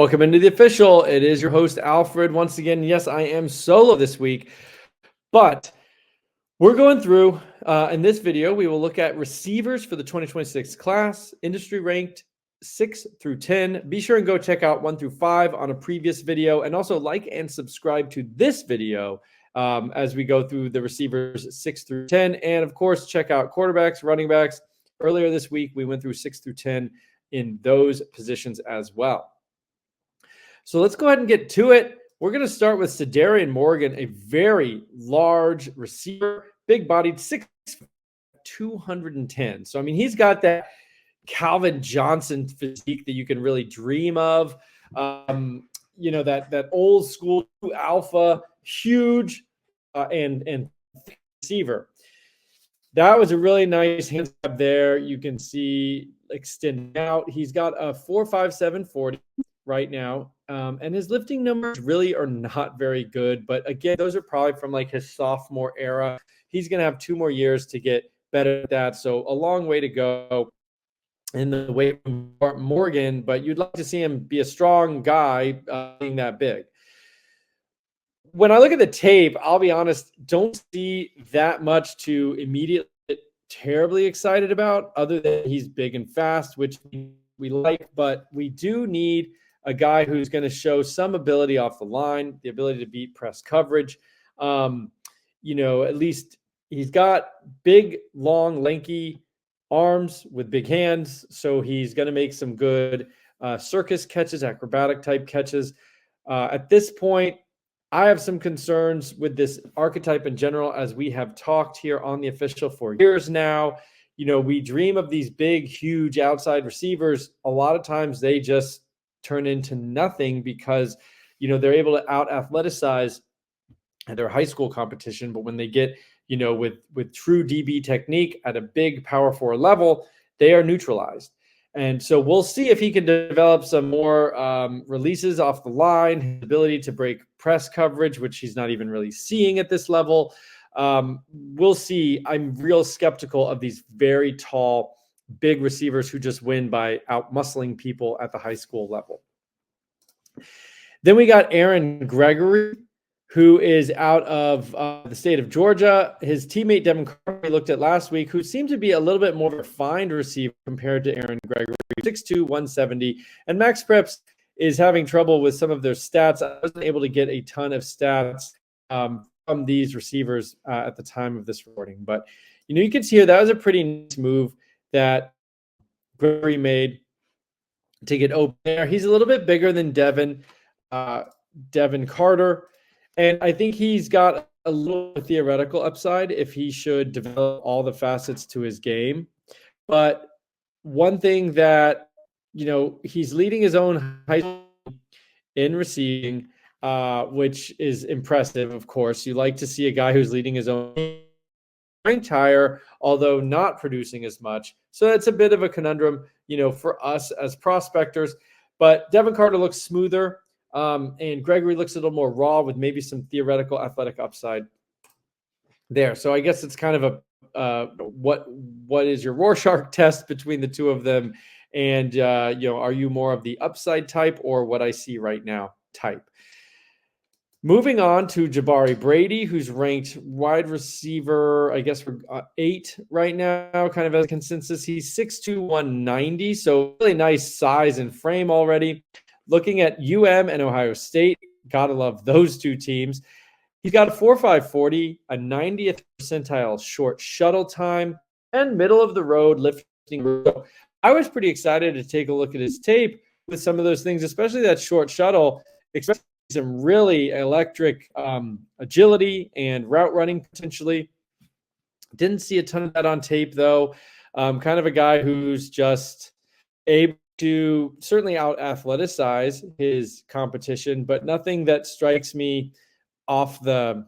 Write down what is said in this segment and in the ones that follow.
Welcome into the official. It is your host, Alfred. Once again, yes, I am solo this week, but we're going through, in this video, we will look at receivers for the 2026 class, industry ranked 6 through 10. Be sure and go check out 1 through 5 on a previous video, and also like and subscribe to this video as we go through the receivers 6 through 10. And of course, check out quarterbacks, running backs. Earlier this week, we went through 6 through 10 in those positions as well. So let's go ahead and get to it. We're going to start with Sedarian Morgan, a very large receiver, big-bodied, 6'2", 210. So, I mean, he's got that Calvin Johnson physique that you can really dream of. That old school alpha, huge and receiver. That was a really nice hand grab there. You can see extending out. He's got a 4.57 40 right now. And his lifting numbers really are not very good. But again, those are probably from like his sophomore era. He's going to have 2 more years to get better at that. So a long way to go in the way from Morgan, but you'd like to see him be a strong guy being that big. When I look at the tape, I'll be honest, don't see that much to immediately get terribly excited about, other than he's big and fast, which we like, but we do need a guy who's going to show some ability off the line, the ability to beat press coverage. At least he's got big, long, lanky arms with big hands. So he's going to make some good circus catches, acrobatic type catches. At this point, I have some concerns with this archetype in general, as we have talked here on the official for years now. We dream of these big, huge outside receivers. A lot of times they just turn into nothing because, they're able to out athleticize at their high school competition. But when they get, with true DB technique at a big power 4 level, they are neutralized. And so we'll see if he can develop some more releases off the line, his ability to break press coverage, which he's not even really seeing at this level. We'll see. I'm real skeptical of these very tall, big receivers who just win by out-muscling people at the high school level. Then we got Aaron Gregory, who is out of the state of Georgia. His teammate Devin Carter we looked at last week, who seemed to be a little bit more of a refined receiver compared to Aaron Gregory, 6'2", 170. And Max Preps is having trouble with some of their stats. I wasn't able to get a ton of stats from these receivers at the time of this recording. But, you can see here that was a pretty nice move that Gregory made to get open there. He's a little bit bigger than Devin Carter. And I think he's got a little theoretical upside if he should develop all the facets to his game. But one thing that, he's leading his own high school in receiving, which is impressive, of course. You like to see a guy who's leading his own ranked higher, although not producing as much. So that's a bit of a conundrum, for us as prospectors. But Devin Carter looks smoother. And Gregory looks a little more raw with maybe some theoretical athletic upside there. So I guess it's kind of a what is your Rorschach test between the two of them? And, are you more of the upside type or what I see right now type? Moving on to Jabari Brady, who's ranked wide receiver, I guess, for 8 right now, kind of as a consensus. He's 6'2", 190, so really nice size and frame already. Looking at UM and Ohio State, gotta love those two teams. He's got a 4.5 40, a 90th percentile short shuttle time, and middle of the road lifting. So I was pretty excited to take a look at his tape with some of those things, especially that short shuttle, especially some really electric agility and route running potentially. Didn't see a ton of that on tape, though. Kind of a guy who's just able to certainly out athleticize his competition, but nothing that strikes me off the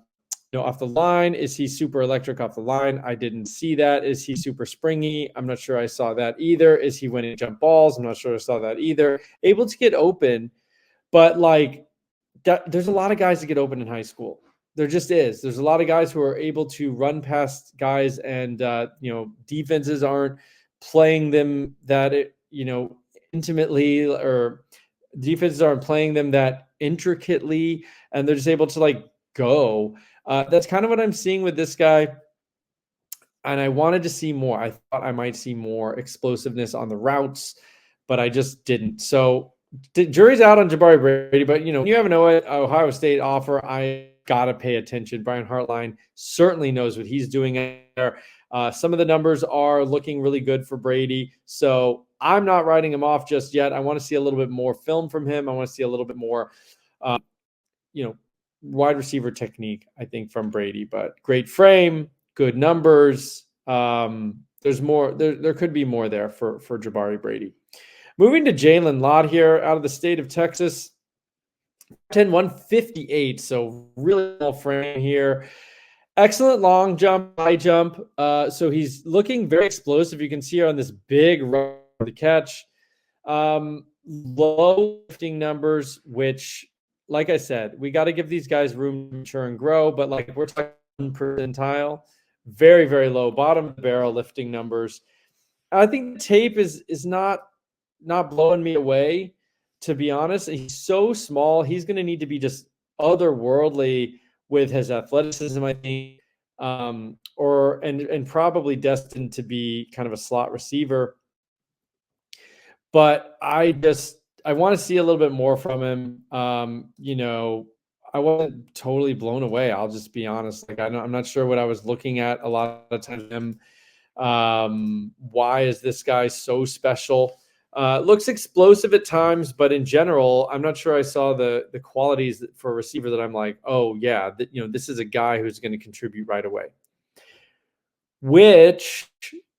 line. Is he super electric off the line? I didn't see that. Is he super springy? I'm not sure I saw that either. Is he winning jump balls? I'm not sure I saw that either. Able to get open, but there's a lot of guys that get open in high school. There just is. There's a lot of guys who are able to run past guys, and defenses aren't playing them that intimately or defenses aren't playing them that intricately, and they're just able to like go. That's kind of what I'm seeing with this guy. And I wanted to see more. I thought I might see more explosiveness on the routes, but I just didn't. So the jury's out on Jabari Brady, but when you have an Ohio State offer, I gotta pay attention. Brian Hartline certainly knows what he's doing there. Some of the numbers are looking really good for Brady, so I'm not writing him off just yet. I want to see a little bit more film from him. I want to see a little bit more, wide receiver technique, I think, from Brady. But great frame, good numbers. There's more. There could be more there for Jabari Brady. Moving to Jaylen Lot here out of the state of Texas. 10, 158. So really well frame here. Excellent long jump, high jump. So he's looking very explosive. You can see here on this big run for the catch. Low lifting numbers, which, like I said, we got to give these guys room to mature and grow. But like we're talking percentile, very, very low bottom of the barrel lifting numbers. I think the tape is not blowing me away, to be honest. He's so small. He's going to need to be just otherworldly with his athleticism, I think, and probably destined to be kind of a slot receiver. But I want to see a little bit more from him. I wasn't totally blown away. I'll just be honest. Like I'm not sure what I was looking at a lot of times. Why is this guy so special? Looks explosive at times, but in general, I'm not sure I saw the qualities for a receiver that I'm like, oh yeah, this is a guy who's going to contribute right away. Which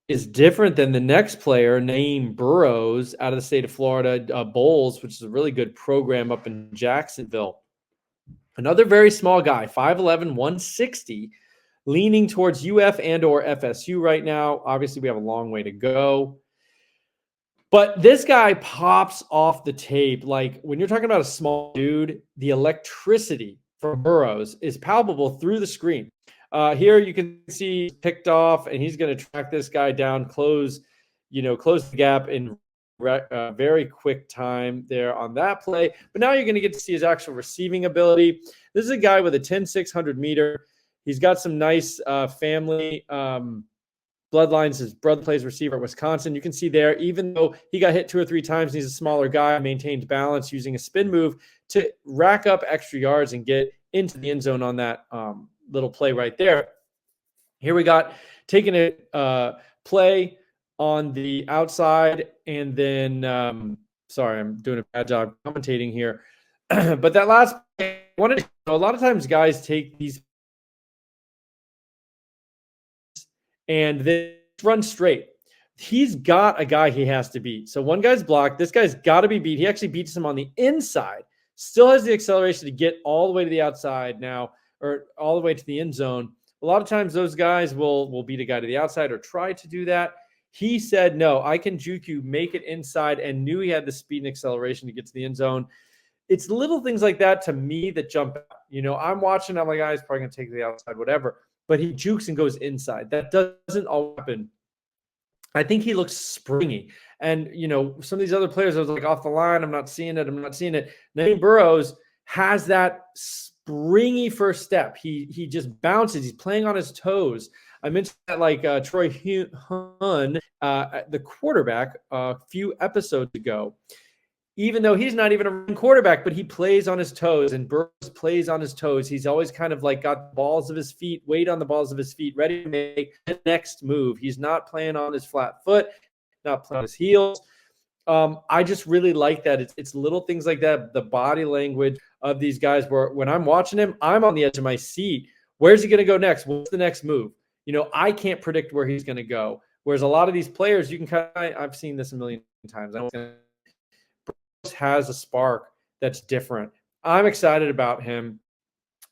is different than the next player, Naeem Burroughs, out of the state of Florida, Bowls, which is a really good program up in Jacksonville. Another very small guy, 5'11", 160, leaning towards UF and or FSU right now. Obviously, we have a long way to go. But this guy pops off the tape. Like when you're talking about a small dude, the electricity from Burroughs is palpable through the screen. Here you can see picked off, and he's going to track this guy down, close the gap in very quick time there on that play. But now you're going to get to see his actual receiving ability. This is a guy with a 10-600 meter. He's got some nice family bloodlines. His brother plays receiver at Wisconsin. You can see there, even though he got hit 2 or 3 times, and he's a smaller guy, maintained balance using a spin move to rack up extra yards and get into the end zone on that little play right there. Here we got taking a play on the outside, and then sorry, I'm doing a bad job commentating here. But that last play, I wanted to know, a lot of times guys take these and then run straight. He's got a guy he has to beat. So one guy's blocked. This guy's got to be beat. He actually beats him on the inside. Still has the acceleration to get all the way to the outside now, or all the way to the end zone. A lot of times those guys will beat a guy to the outside or try to do that. He said, no, I can juke you, make it inside, and knew he had the speed and acceleration to get to the end zone. It's little things like that to me that jump out. I'm watching, I'm like, he's probably going to take the outside, whatever. But he jukes and goes inside. That doesn't all happen. I think he looks springy. And, some of these other players, I was like, off the line, I'm not seeing it. Naeem Burroughs has that springy first step. He just bounces. He's playing on his toes. I mentioned that like Troy Hun, the quarterback, a few episodes ago. Even though he's not even a quarterback, but he plays on his toes, and Burroughs plays on his toes. He's always kind of like got the balls of his feet, weight on the balls of his feet, ready to make the next move. He's not playing on his flat foot, not playing on his heels. I just really like that. It's little things like that, the body language of these guys, where when I'm watching him, I'm on the edge of my seat. Where's he going to go next? What's the next move? I can't predict where he's going to go. Whereas a lot of these players, you can I've seen this a million times. Has a spark that's different. I'm excited about him.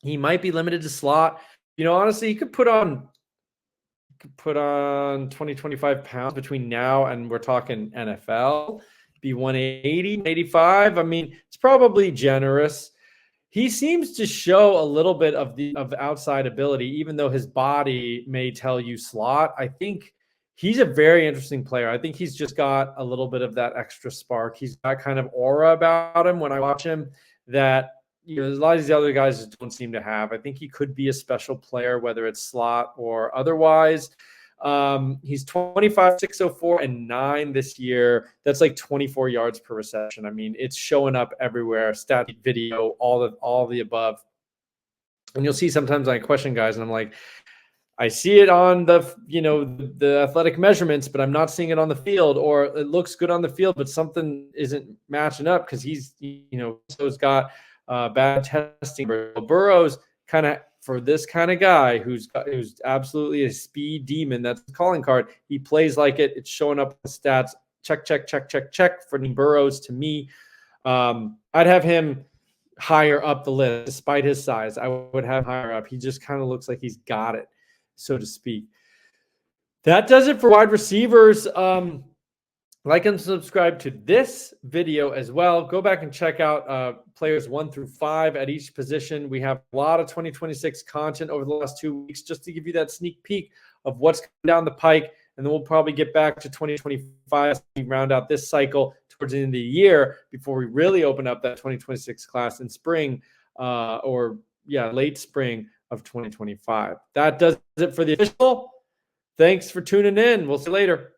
He might be limited to slot. Honestly, he could put on 20, 25 pounds between now and we're talking NFL, be 180, 85. I mean, it's probably generous. He seems to show a little bit of outside ability, even though his body may tell you slot. I think He's a very interesting player. I think he's just got a little bit of that extra spark. He's got kind of aura about him when I watch him that there's a lot of these other guys just don't seem to have. I think he could be a special player, whether it's slot or otherwise. He's 25, 604, and 9 this year. That's like 24 yards per reception. I mean, it's showing up everywhere. Stat, video, all the above. And you'll see sometimes I question guys, and I'm like, I see it on the athletic measurements, but I'm not seeing it on the field, or it looks good on the field, but something isn't matching up because he's has got bad testing. Burroughs kind of, for this kind of guy who's absolutely a speed demon, that's the calling card. He plays like it. It's showing up in the stats. Check for Burroughs. To me, I'd have him higher up the list despite his size. I would have higher up. He just kind of looks like he's got it, so to speak. That does it for wide receivers. Like and subscribe to this video as well. Go back and check out players 1 through 5 at each position. We have a lot of 2026 content over the last 2 weeks just to give you that sneak peek of what's coming down the pike. And then we'll probably get back to 2025 as we round out this cycle towards the end of the year before we really open up that 2026 class in spring late spring of 2025. That does it for the official. Thanks for tuning in. We'll see you later.